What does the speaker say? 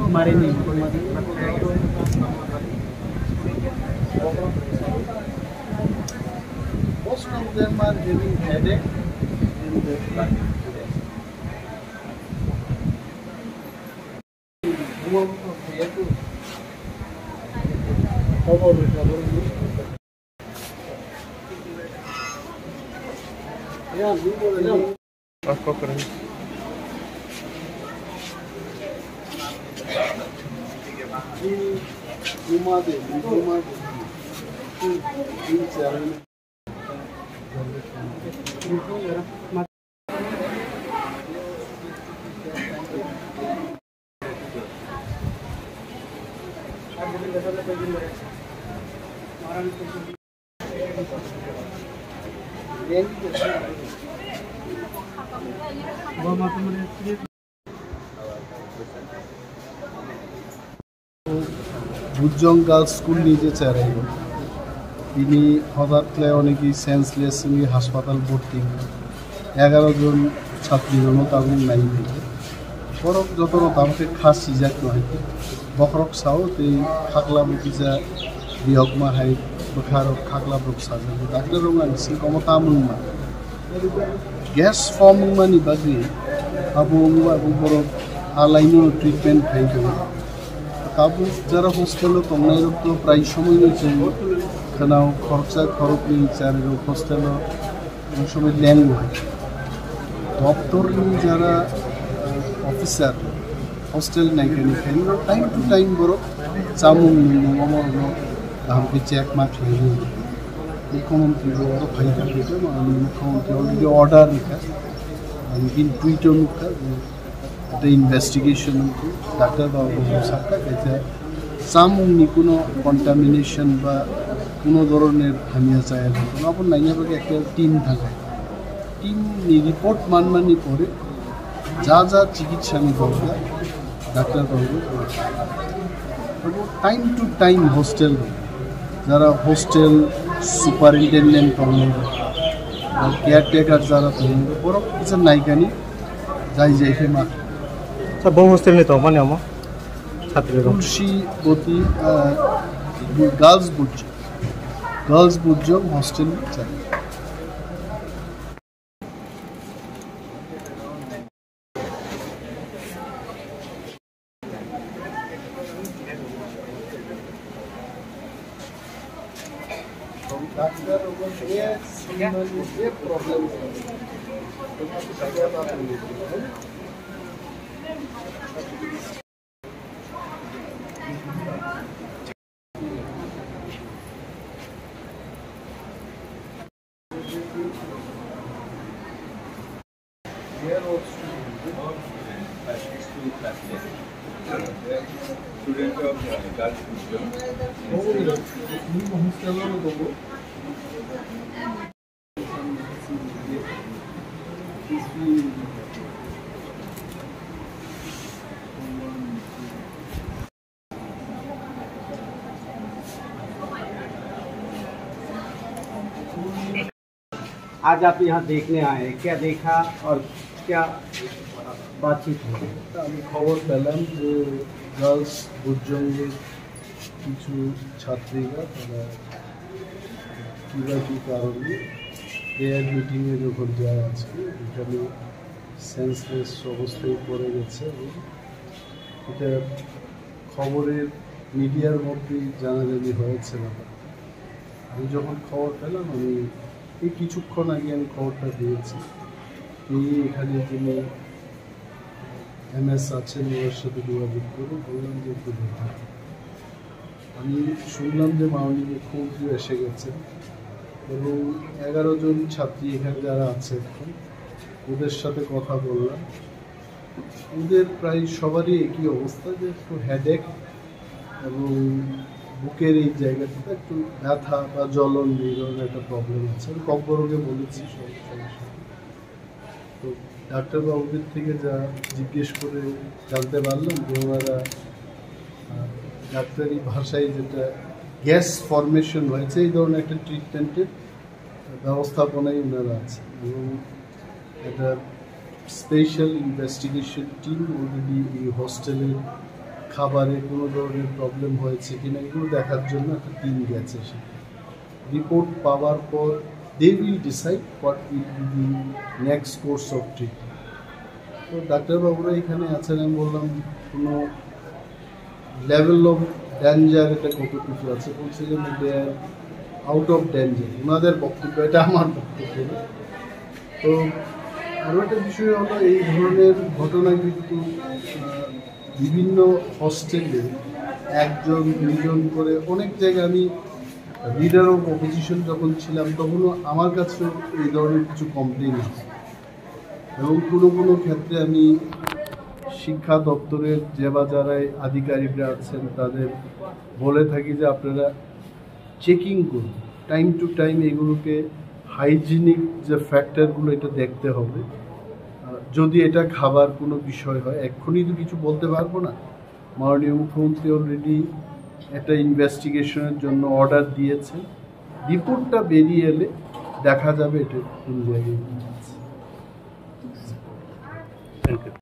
Marini. Most of them are having headache in the back. Bujong girls school নিজে চারাইব তিনি হঠাৎ অনেকেই সেন্সলেস হাসপাতাল ভর্তি 11 জন ছাত্রীজন তাদের নাই থেকে বরফ যত তাকে খাস সিজাক নয় বখরক সাও তে খাকলা বুকিজা বিহকমা হাই বখারক খাকলা ব্রক সাজা ডাক্তার রঙা সি কমতামুনমা গ্যাস ফর্ম মানি বাগি আবু আবু বরফ আলাইনো ট্রিটমেন্ট খাইতো তাবু যারা হোস্টেলে তংনাই রক্ত প্রায় সময় রয়েছে খানাও খরচা খরচনি চারের হোস্টেল অনেক সময় ল্যাঙ্গুয়েজ দপ্তরনি যারা অফিসার হোস্টেল নাইকানি খাই টাইম টু টাইম বড় চামুং নমর আমাকে চেক মা খেয়ে মুখ্যমন্ত্রী বড় ভাই থাকে মুখ্যমন্ত্রী অলরেডি অর্ডার লেখা আমি কিন্তু টুইটার মুখা একটা ইনভেস্টিগেশন ডাক্তারবাবু সরকার গেছে চামুংনি কোনো কন্টামিনেশন বা কোনো ধরনের হামিয়া চায় না আপনার নাইয়াবাকে একটা টিম থাকে টিম রিপোর্ট মানমানি করে যা যা চিকিৎসা আমি দরকার ডাক্তারবাবু টাইম টু টাইম হোস্টেল যারা হোস্টেল সুপারিনটেন্ডেন্ট তখন কেয়ারটেকার যারা তখন বড় কিছু নাইকানি যাই যাইকে মা বউ হোস্টেল নিতে মানে আমার ছাত্রীরা তুলসীবতী গার্লস বুর্জ হোস্টেল চাই आज आप यहाँ देखने आए क्या देखा और क्या बातचीत हुई আমি খবর পেলাম যে গার্লস বুর্জঙ্গের কিছু ছাত্রীরা তারা কী কারণে প্রেয়ার মিটিংয়ে যখন যায় আজকে এখানে সেন্সলেস অবস্থায় পড়ে গেছে এবং এটা খবরের মিডিয়ার মধ্যেই জানাজানি হয়েছে না আমি যখন খবর পেলাম আমি এই কিছুক্ষণ আগে আমি খবরটা দিয়েছি এখানে যিনি MS আছেন ওর সাথে যোগাযোগ করে বললাম যে একটু দেখা আমি শুনলাম যে মাননীয় মুখ্যমন্ত্রী এসে গেছেন এবং 11 জন ছাত্রী এখানে যারা আছে এখন ওদের সাথে কথা বললাম ওদের প্রায় সবারই একই অবস্থা যে একটু হেডেক এবং বুকের এই জায়গাটাতে একটু ব্যথা বা জ্বলন এই ধরনের একটা প্রবলেম আছে আমি ককবরকে বলেছি তো ডাক্তারবাবুদের থেকে যা জিজ্ঞেস করে জানতে পারলাম যে ওনারা ডাক্তারি ভাষায় যেটা গ্যাস ফর্মেশন হয়েছে এই ধরনের একটা ট্রিটমেন্টের ব্যবস্থাপনায় ওনারা আছে এবং একটা স্পেশাল ইনভেস্টিগেশন টিম অলরেডি এই হোস্টেলের খাবারে কোনো ধরনের প্রবলেম হয়েছে কিনা এগুলো দেখার জন্য একটা টিম গেছে সেখানে। রিপোর্ট পাওয়ার পর they will decide what will be the next course of treatment. তো ডাক্তারবাবুরা এখানে আছেন, আমি বললাম কোনো লেভেল অফ ডেঞ্জার এটা কতটুকু আছে, বলছে যে দে আর আউট অফ ডেঞ্জার, ওনাদের বক্তব্য, এটা আমার বক্তব্য না। তো আরও একটা বিষয় হলো এই ধরনের ঘটনা কিন্তু বিভিন্ন হস্টেলে একজন দুজন করে অনেক জায়গায়, আমি লিডার অফ অপোজিশন যখন ছিলাম তখনও আমার কাছেও এই ধরনের কিছু কমপ্লেন আছে, এবং কোনো কোনো ক্ষেত্রে আমি শিক্ষা দপ্তরের যে বা যারা আধিকারিকরা আছেন তাদের বলে থাকি যে আপনারা চেকিং করুন টাইম টু টাইম, এগুলোকে হাইজিনিক যে ফ্যাক্টরগুলো এটা দেখতে হবে। যদি এটা খাবার কোনো বিষয় হয়, এক্ষুনি তো কিছু বলতে পারবো না। মাননীয় মুখ্যমন্ত্রী অলরেডি একটা ইনভেস্টিগেশনের জন্য অর্ডার দিয়েছে, রিপোর্টটা বেরিয়ে এলে দেখা যাবে এটা কোন জায়গায় আছে।